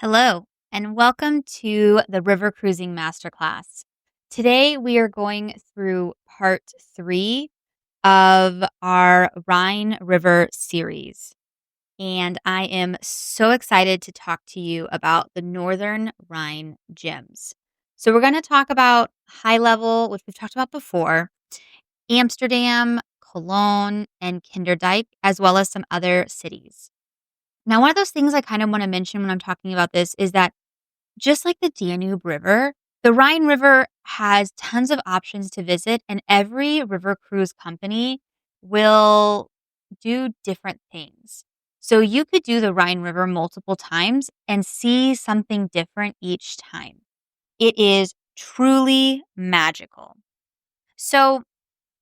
Hello, and welcome to the River Cruising Masterclass. Today, we are going through part 3 of our Rhine River series. And I am so excited to talk to you about the Northern Rhine Gems. So, we're going to talk about high level, which we've talked about before, Amsterdam, Cologne, and Kinderdijk, as well as some other cities. Now, one of those things I kind of want to mention when I'm talking about this is that just like the Danube River, the Rhine River has tons of options to visit, and every river cruise company will do different things. So you could do the Rhine River multiple times and see something different each time. It is truly magical. So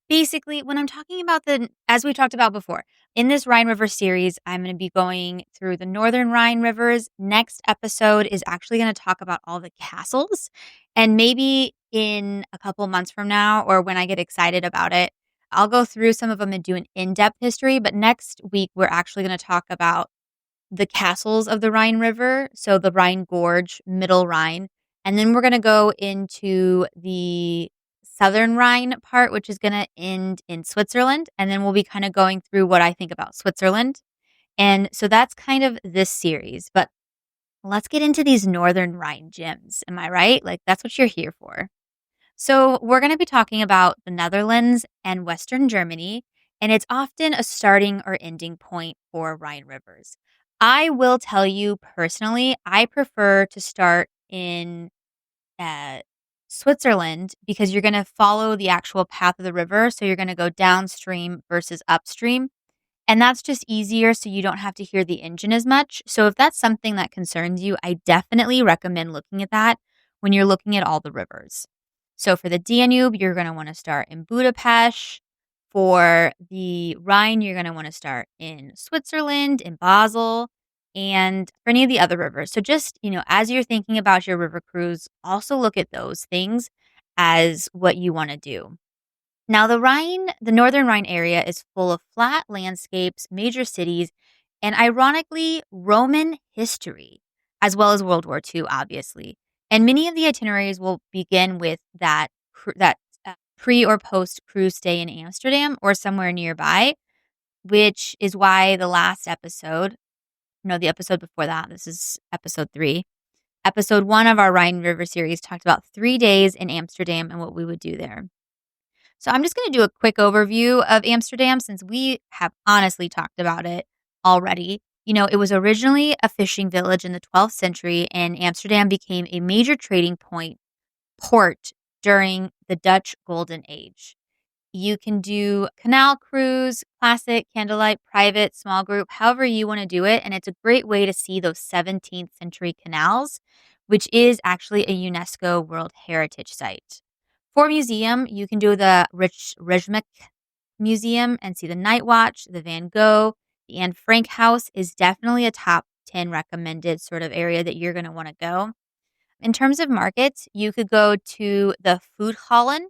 basically, when I'm talking about as we talked about before, in this Rhine River series, I'm going to be going through the Northern Rhine rivers. Next episode is actually going to talk about all the castles. And maybe in a couple months from now, or when I get excited about it, I'll go through some of them and do an in depth history. But next week, we're actually going to talk about the castles of the Rhine River. So the Rhine Gorge, Middle Rhine. And then we're going to go into the Southern Rhine part, which is going to end in Switzerland. And then we'll be kind of going through what I think about Switzerland. And so that's kind of this series. But let's get into these Northern Rhine gems. Am I right? Like, that's what you're here for. So, we're going to be talking about the Netherlands and Western Germany, and it's often a starting or ending point for Rhine rivers. I will tell you personally, I prefer to start in uh, Switzerland because you're going to follow the actual path of the river. So, you're going to go downstream versus upstream. And that's just easier so you don't have to hear the engine as much. So, if that's something that concerns you, I definitely recommend looking at that when you're looking at all the rivers. So, for the Danube, you're going to want to start in Budapest. For the Rhine, you're going to want to start in Switzerland, in Basel, and for any of the other rivers. So, just, as you're thinking about your river cruise, also look at those things as what you want to do. Now, the Northern Rhine area is full of flat landscapes, major cities, and ironically, Roman history, as well as World War II, obviously. And many of the itineraries will begin with that pre or post cruise stay in Amsterdam or somewhere nearby, which is why the last episode, no, the episode before that, this is episode 3. Episode 1 of our Rhine River series talked about 3 days in Amsterdam and what we would do there. So I'm just going to do a quick overview of Amsterdam since we have honestly talked about it already. It was originally a fishing village in the 12th century, and Amsterdam became a major trading port during the Dutch Golden Age. You can do canal cruise, classic, candlelight, private, small group, however you want to do it. And it's a great way to see those 17th century canals, which is actually a UNESCO World Heritage Site. For museum, you can do the Rijksmuseum Museum and see the Night Watch, the Van Gogh. The Anne Frank House is definitely a top 10 recommended sort of area that you're going to want to go. In terms of markets, you could go to the Foodhallen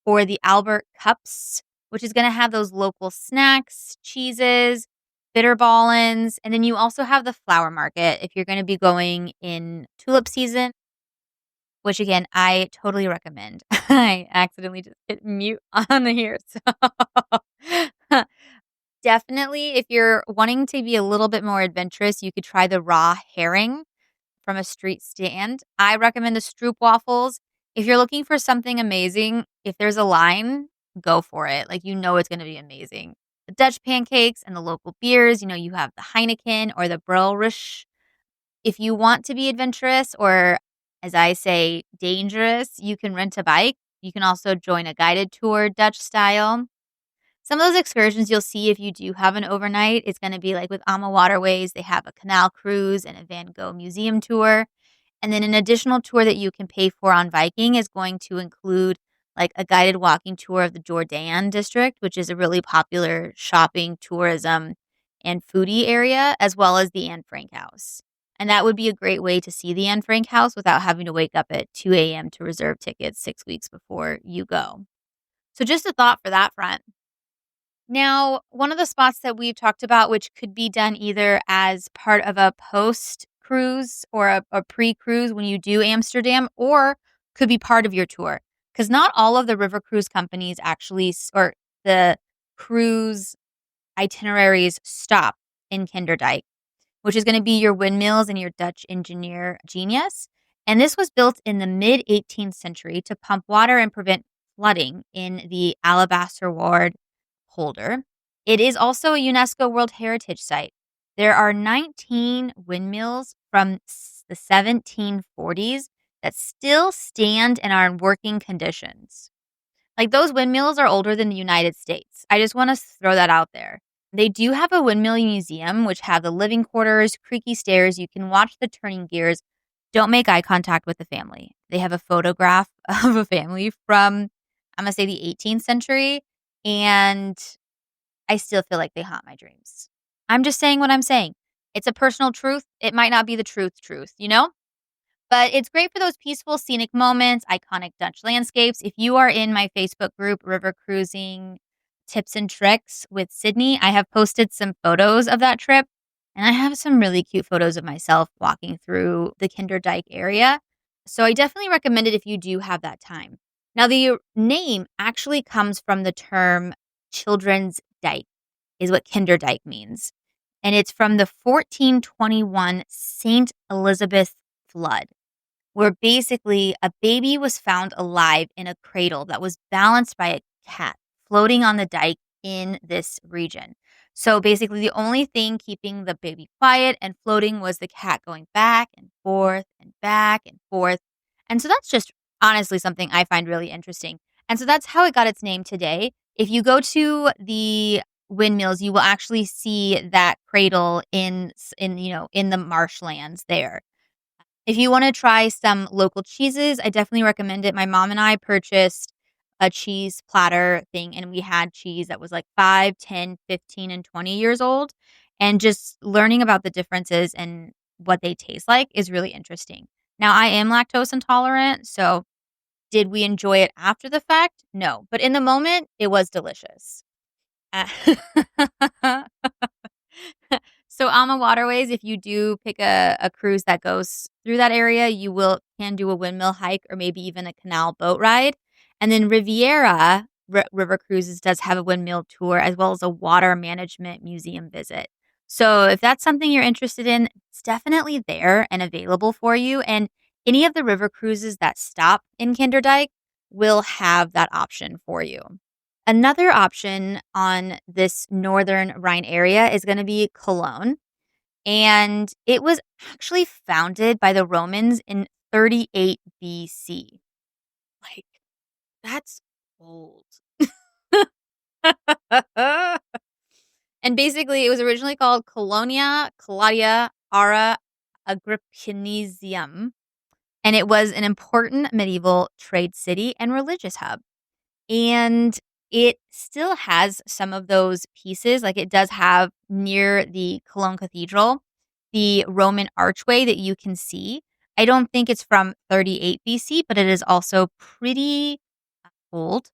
or the Albert Cups, which is going to have those local snacks, cheeses, bitterballens, and then you also have the flower market if you're going to be going in tulip season, which again, I totally recommend. I accidentally just hit mute on the here. So definitely, if you're wanting to be a little bit more adventurous, you could try the raw herring from a street stand. I recommend the Stroop waffles. If you're looking for something amazing, if there's a line, go for it. Like, it's going to be amazing. The Dutch pancakes and the local beers, you have the Heineken or the Brilrisch. If you want to be adventurous or, as I say, dangerous, you can rent a bike. You can also join a guided tour, Dutch style. Some of those excursions you'll see if you do have an overnight is going to be like with Ama Waterways. They have a canal cruise and a Van Gogh museum tour. And then an additional tour that you can pay for on Viking is going to include like a guided walking tour of the Jordan district, which is a really popular shopping, tourism, and foodie area, as well as the Anne Frank House. And that would be a great way to see the Anne Frank House without having to wake up at 2 a.m. to reserve tickets 6 weeks before you go. So just a thought for that front. Now, one of the spots that we've talked about, which could be done either as part of a post cruise or a pre-cruise when you do Amsterdam, or could be part of your tour. Because not all of the river cruise companies actually, or the cruise itineraries stop in Kinderdijk, which is going to be your windmills and your Dutch engineer genius. And this was built in the mid 18th century to pump water and prevent flooding in the Alabaster Ward holder. It is also a UNESCO World Heritage Site. There are 19 windmills from the 1740s that still stand and are in working conditions. Like, those windmills are older than the United States. I just want to throw that out there. They do have a windmill museum, which have the living quarters, creaky stairs. You can watch the turning gears. Don't make eye contact with the family. They have a photograph of a family from, I'm going to say, the 18th century. And I still feel like they haunt my dreams. I'm just saying what I'm saying. It's a personal truth. It might not be the truth, you know? But it's great for those peaceful, scenic moments, iconic Dutch landscapes. If you are in my Facebook group, River Cruising Tips and Tricks with Sydney, I have posted some photos of that trip. And I have some really cute photos of myself walking through the Kinderdijk area. So I definitely recommend it if you do have that time. Now, the name actually comes from the term children's dike, is what Kinderdijk means. And it's from the 1421 St. Elizabeth flood, where basically a baby was found alive in a cradle that was balanced by a cat floating on the dike in this region. So basically, the only thing keeping the baby quiet and floating was the cat going back and forth and back and forth. And so that's just honestly something I find really interesting. And so that's how it got its name today. If you go to the windmills, you will actually see that cradle in the marshlands there. If you want to try some local cheeses, I definitely recommend it. My mom and I purchased a cheese platter thing, and we had cheese that was like 5, 10, 15, and 20 years old. And just learning about the differences and what they taste like is really interesting. Now, I am lactose intolerant, so did we enjoy it after the fact? No. But in the moment, it was delicious. Uh, So on the waterways, if you do pick a cruise that goes through that area, you can do a windmill hike or maybe even a canal boat ride. And then Riviera River Cruises does have a windmill tour as well as a water management museum visit. So if that's something you're interested in, it's definitely there and available for you. And any of the river cruises that stop in Kinderdijk will have that option for you. Another option on this Northern Rhine area is going to be Cologne. And it was actually founded by the Romans in 38 BC. Like, that's old. And basically, it was originally called Colonia Claudia Ara Agrippinesium. And it was an important medieval trade city and religious hub. And it still has some of those pieces. Like, it does have near the Cologne Cathedral, the Roman archway that you can see. I don't think it's from 38 BC, but it is also pretty old.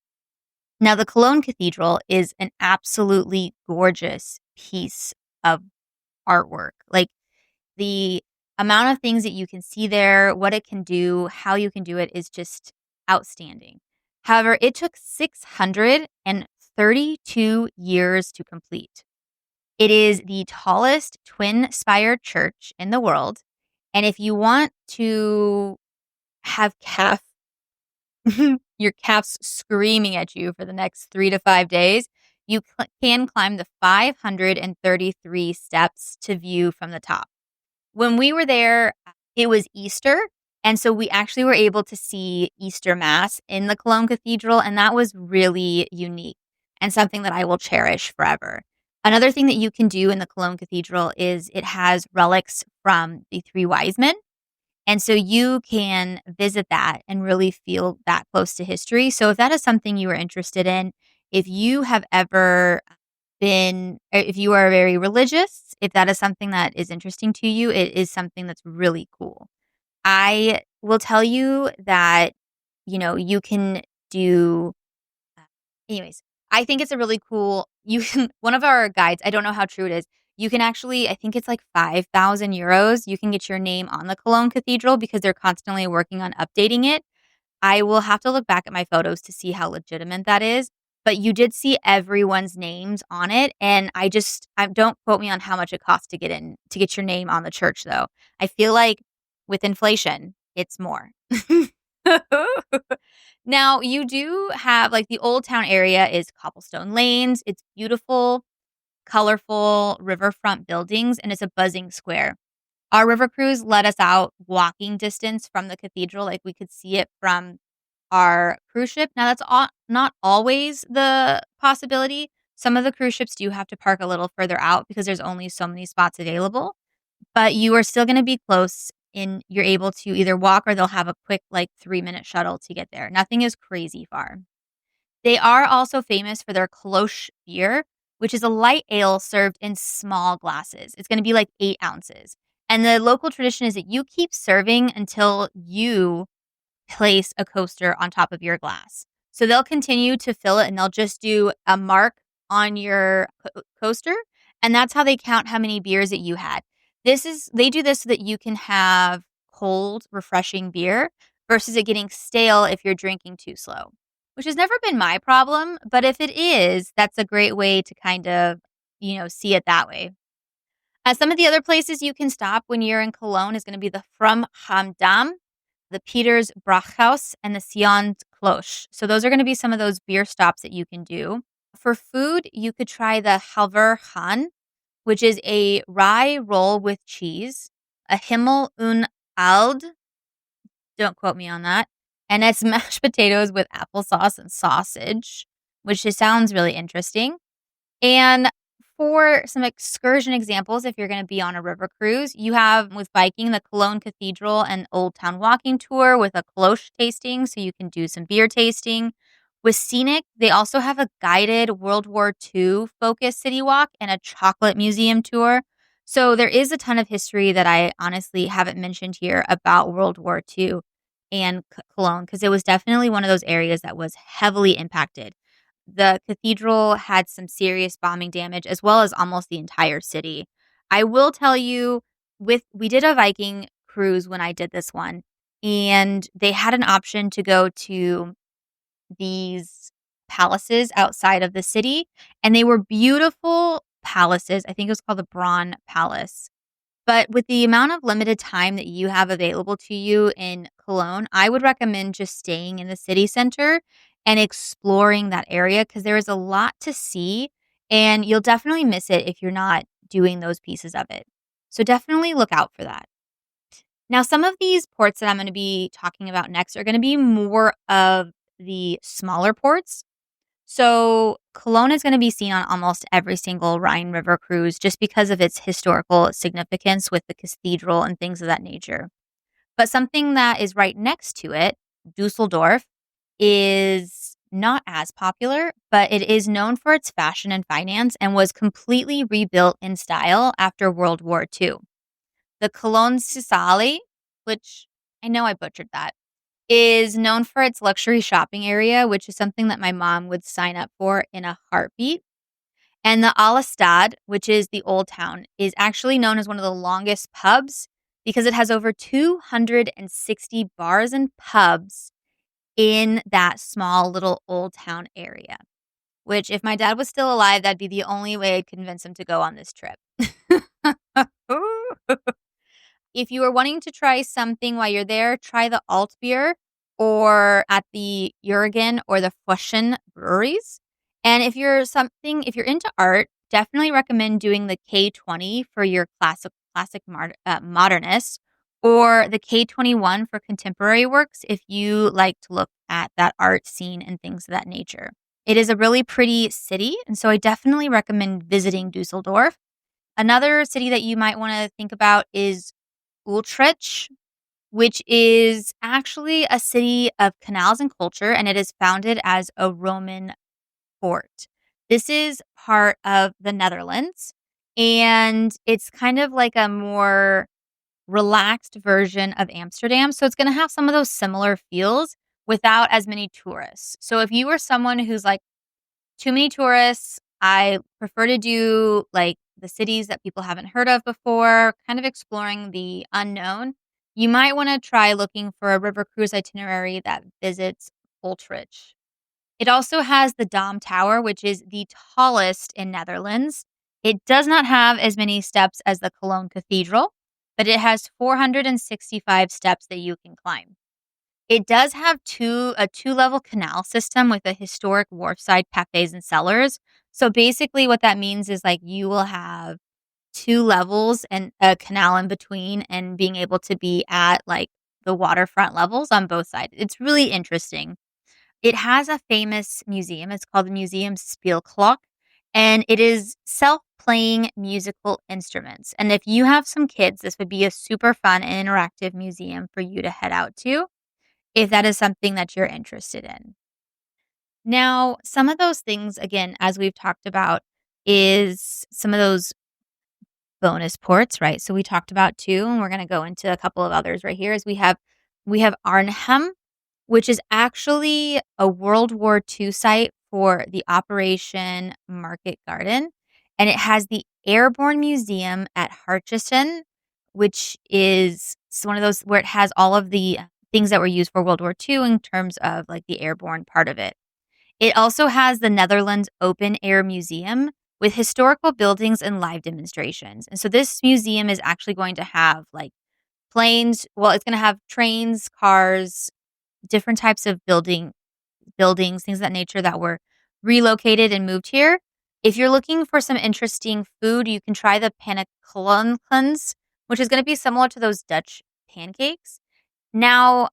Now, the Cologne Cathedral is an absolutely gorgeous piece of artwork. Like, the amount of things that you can see there, what it can do, how you can do it is just outstanding. However, it took 632 years to complete. It is the tallest twin-spired church in the world. And if you want to have your calves screaming at you for the next 3 to 5 days, you can climb the 533 steps to view from the top. When we were there, it was Easter. And so we actually were able to see Easter Mass in the Cologne Cathedral. And that was really unique and something that I will cherish forever. Another thing that you can do in the Cologne Cathedral is it has relics from the Three Wise Men. And so you can visit that and really feel that close to history. So if that is something you are interested in, if you have ever if you are very religious, if that is something that is interesting to you, it is something that's really cool. I will tell you that, you can do, anyways, I think it's a really cool, one of our guides, I don't know how true it is, You can actually, I think it's like 5,000 euros. You can get your name on the Cologne Cathedral because they're constantly working on updating it. I will have to look back at my photos to see how legitimate that is, but you did see everyone's names on it, and I don't quote me on how much it costs to get your name on the church, though. I feel like with inflation, it's more. Now, you do have, like, the Old Town area is cobblestone lanes, it's beautiful, colorful riverfront buildings, and it's a buzzing square. Our river cruise let us out walking distance from the cathedral, like, we could see it from our cruise ship. Now that's not always the possibility. Some of the cruise ships do have to park a little further out because there's only so many spots available, but you are still gonna be close and you're able to either walk or they'll have a quick, like, 3-minute shuttle to get there. Nothing is crazy far. They are also famous for their cloche beer, which is a light ale served in small glasses. It's gonna be like 8 ounces, and the local tradition is that you keep serving until you place a coaster on top of your glass. So they'll continue to fill it and they'll just do a mark on your coaster, and that's how they count how many beers that you had. They do this so that you can have cold, refreshing beer versus it getting stale if you're drinking too slow, which has never been my problem, but if it is, that's a great way to kind of, see it that way. Some of the other places you can stop when you're in Cologne is going to be the From Hamdam, the Peters Brachhaus, and the Sion Cloche. So those are going to be some of those beer stops that you can do. For food, you could try the Halver Hahn, which is a rye roll with cheese, a Himmel und Ald, don't quote me on that, and it's mashed potatoes with applesauce and sausage, which just sounds really interesting. And for some excursion examples, if you're going to be on a river cruise, you have with biking the Cologne Cathedral and Old Town walking tour with a cloche tasting, so you can do some beer tasting. With scenic, they also have a guided World War II focused city walk and a chocolate museum tour. So there is a ton of history that I honestly haven't mentioned here about World War II and Cologne because it was definitely one of those areas that was heavily impacted. The cathedral had some serious bombing damage as well as almost the entire city. I will tell you we did a Viking cruise when I did this one, and they had an option to go to these palaces outside of the city, and they were beautiful palaces. I think it was called the Braun Palace. But with the amount of limited time that you have available to you in Cologne, I would recommend just staying in the city center and exploring that area because there is a lot to see, and you'll definitely miss it if you're not doing those pieces of it. So definitely look out for that. Now, some of these ports that I'm going to be talking about next are going to be more of the smaller ports. So, Cologne is going to be seen on almost every single Rhine River cruise just because of its historical significance with the cathedral and things of that nature. But something that is right next to it, Dusseldorf, is not as popular, but it is known for its fashion and finance and was completely rebuilt in style after World War II. The Cologne Cathedral, which I know I butchered that, is known for its luxury shopping area, which is something that my mom would sign up for in a heartbeat. And the Alastad, which is the Old Town, is actually known as one of the longest pubs because it has over 260 bars and pubs in that small little Old Town area. Which, if my dad was still alive, that'd be the only way I'd convince him to go on this trip. If you are wanting to try something while you're there, try the alt beer or at the Jurgen or the Fuschen breweries. And if you're into art, definitely recommend doing the K20 for your modernist or the K21 for contemporary works if you like to look at that art scene and things of that nature. It is a really pretty city, and so I definitely recommend visiting Dusseldorf. Another city that you might want to think about is Utrecht, which is actually a city of canals and culture, and it is founded as a Roman fort. This is part of the Netherlands, and it's kind of like a more relaxed version of Amsterdam. So it's going to have some of those similar feels without as many tourists. So if you are someone who's like, too many tourists, I prefer to do like the cities that people haven't heard of before, kind of exploring the unknown, you might want to try looking for a river cruise itinerary that visits Ultrich. It also has the Dom Tower, which is the tallest in Netherlands. It does not have as many steps as the Cologne Cathedral, but it has 465 steps that you can climb. It does have a two-level canal system with a historic wharfside cafes and cellars. So basically what that means is like you will have 2 levels and a canal in between and being able to be at like the waterfront levels on both sides. It's really interesting. It has a famous museum. It's called the Museum Spielklock, and it is self-playing musical instruments. And if you have some kids, this would be a super fun and interactive museum for you to head out to if that is something that you're interested in. Now, some of those things, again, as we've talked about, is some of those bonus ports, right? So we talked about 2, and we're gonna go into a couple of others right here, is we have Arnhem, which is actually a World War II site for the Operation Market Garden, and it has the Airborne Museum at Hartjesten, which is one of those where it has all of the things that were used for World War II in terms of, like, the airborne part of it. It also has the Netherlands Open Air Museum with historical buildings and live demonstrations, and so this museum is actually going to have, like, it's gonna have trains, cars, different types of buildings, things of that nature that were relocated and moved here. If you're looking for some interesting food, you can try the pannenkoeken, which is gonna be similar to those Dutch pancakes. Now,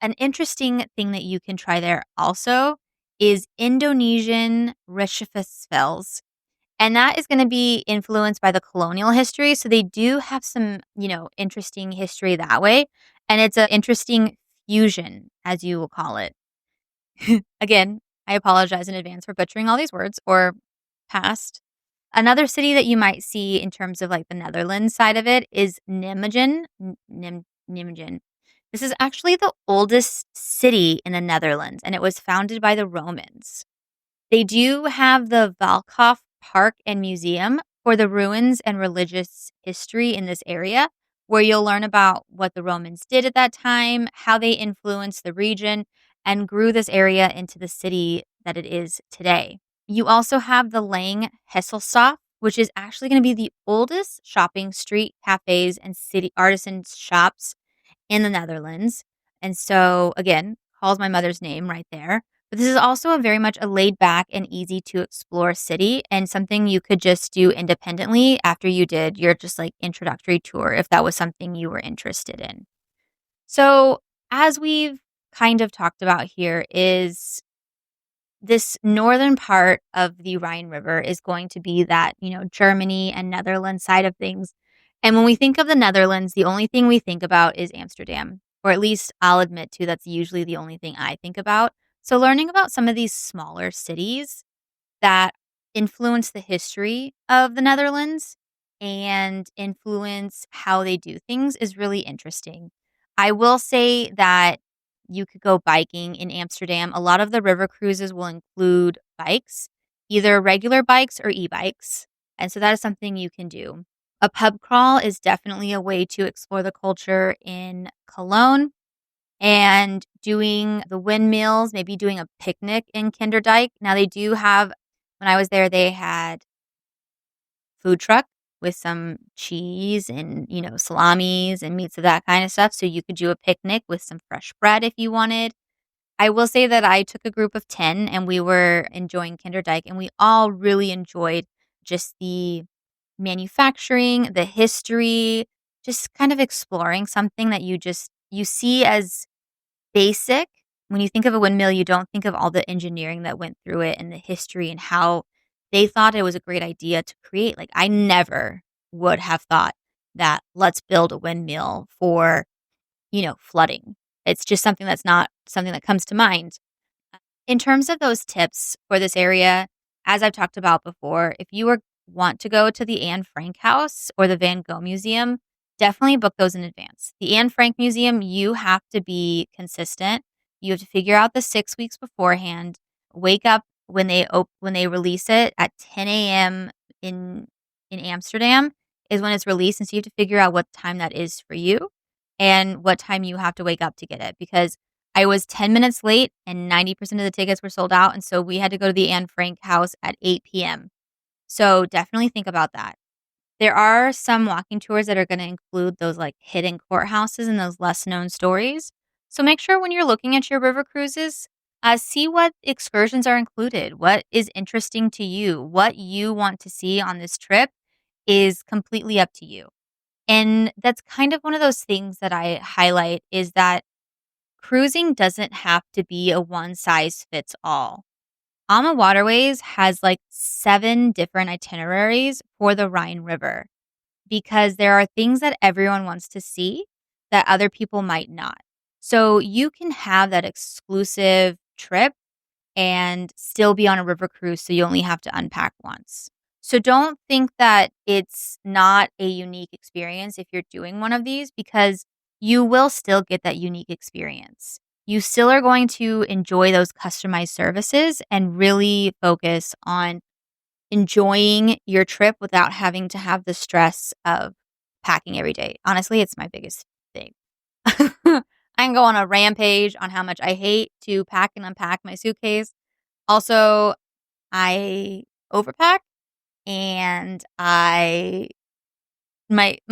an interesting thing that you can try there also is Indonesian Rechefstvels, and that is gonna be influenced by the colonial history, so they do have some, interesting history that way, and it's an interesting fusion, as you will call it. Again, I apologize in advance for butchering all these words or past. Another city that you might see in terms of, like, the Netherlands side of it is Nijmegen. Nijmegen. This is actually the oldest city in the Netherlands, and it was founded by the Romans. They do have the Valkhof Park and Museum for the ruins and religious history in this area, where you'll learn about what the Romans did at that time, how they influenced the region, and grew this area into the city that it is today. You also have the Lang Hesselstad, which is actually going to be the oldest shopping street, cafes, and city artisan shops in the Netherlands. And so, again, calls my mother's name right there. But this is also a very much a laid back and easy to explore city and something you could just do independently after you did your just like introductory tour if that was something you were interested in. So, as we've kind of talked about here, is this northern part of the Rhine River is going to be that, Germany and Netherlands side of things. And when we think of the Netherlands, the only thing we think about is Amsterdam, or at least I'll admit to that's usually the only thing I think about. So learning about some of these smaller cities that influence the history of the Netherlands and influence how they do things is really interesting. I will say that you could go biking in Amsterdam. A lot of the river cruises will include bikes, either regular bikes or e-bikes. And so that is something you can do. A pub crawl is definitely a way to explore the culture in Cologne, and doing the windmills, maybe doing a picnic in Kinderdijk. Now they do have when I was there, they had food truck with some cheese and, salamis and meats of that kind of stuff, so you could do a picnic with some fresh bread if you wanted. I will say that I took a group of 10 and we were enjoying Kinderdijk, and we all really enjoyed just the manufacturing, the history, just kind of exploring something that you see as basic. When you think of a windmill, you don't think of all the engineering that went through it and the history and how they thought it was a great idea to create. Like, I never would have thought that let's build a windmill for, flooding. It's just something that's not something that comes to mind. In terms of those tips for this area, as I've talked about before, if you want to go to the Anne Frank House or the Van Gogh Museum, definitely book those in advance. The Anne Frank Museum, you have to be consistent. You have to figure out the 6 weeks beforehand. Wake up when they release it at 10 a.m. in in Amsterdam is when it's released, and so you have to figure out what time that is for you and what time you have to wake up to get it, because I was 10 minutes late and 90% of the tickets were sold out, and so we had to go to the Anne Frank house at 8 p.m. So definitely think about that. There are some walking tours that are gonna include those, like, hidden courthouses and those less-known stories. So make sure when you're looking at your river cruises, see what excursions are included, what is interesting to you, what you want to see on this trip is completely up to you. And that's kind of one of those things that I highlight is that cruising doesn't have to be a one size fits all. Alma Waterways has like 7 different itineraries for the Rhine River because there are things that everyone wants to see that other people might not. So you can have that exclusive trip and still be on a river cruise, so you only have to unpack once. So don't think that it's not a unique experience if you're doing one of these, because you will still get that unique experience. You still are going to enjoy those customized services and really focus on enjoying your trip without having to have the stress of packing every day. Honestly, it's my biggest thing. I can go on a rampage on how much I hate to pack and unpack my suitcase. Also, I overpack and my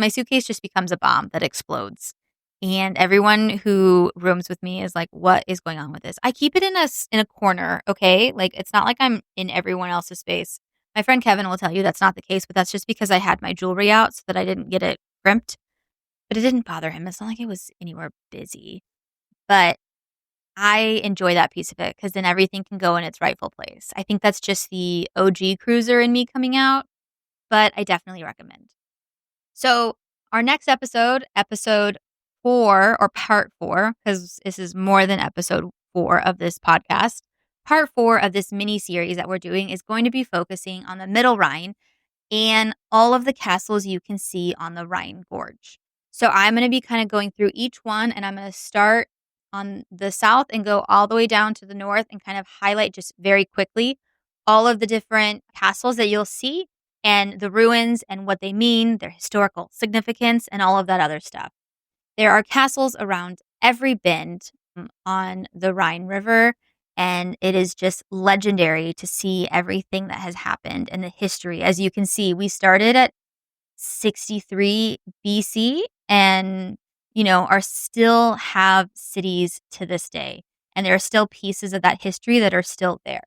suitcase just becomes a bomb that explodes. And everyone who rooms with me is like, "What is going on with this?" I keep it in a corner, okay? Like, it's not like I'm in everyone else's space. My friend Kevin will tell you that's not the case, but that's just because I had my jewelry out so that I didn't get it crimped. But it didn't bother him. It's not like it was anywhere busy. But I enjoy that piece of it because then everything can go in its rightful place. I think that's just the OG cruiser in me coming out, but I definitely recommend. So, our next episode, episode 4 or part 4, because this is more than episode 4 of this podcast, part 4 of this mini series that we're doing is going to be focusing on the Middle Rhine and all of the castles you can see on the Rhine Gorge. So I'm going to be kind of going through each one, and I'm going to start on the south and go all the way down to the north and kind of highlight just very quickly all of the different castles that you'll see and the ruins and what they mean, their historical significance, and all of that other stuff. There are castles around every bend on the Rhine River, and it is just legendary to see everything that has happened and the history. As you can see, we started at 63 BC and, are still have cities to this day. And there are still pieces of that history that are still there.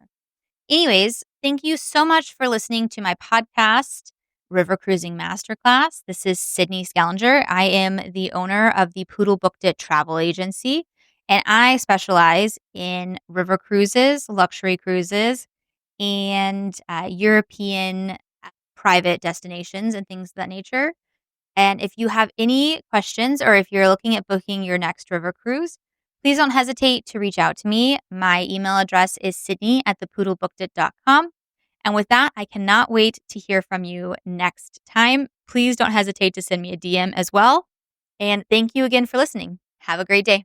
Anyways, thank you so much for listening to my podcast, River Cruising Masterclass. This is Sydney Scallinger. I am the owner of the Poodle Booked It travel agency, and I specialize in river cruises, luxury cruises, and European private destinations and things of that nature. And if you have any questions or if you're looking at booking your next river cruise, please don't hesitate to reach out to me. My email address is sydney@thepoodlebookedit.com. And with that, I cannot wait to hear from you next time. Please don't hesitate to send me a DM as well. And thank you again for listening. Have a great day.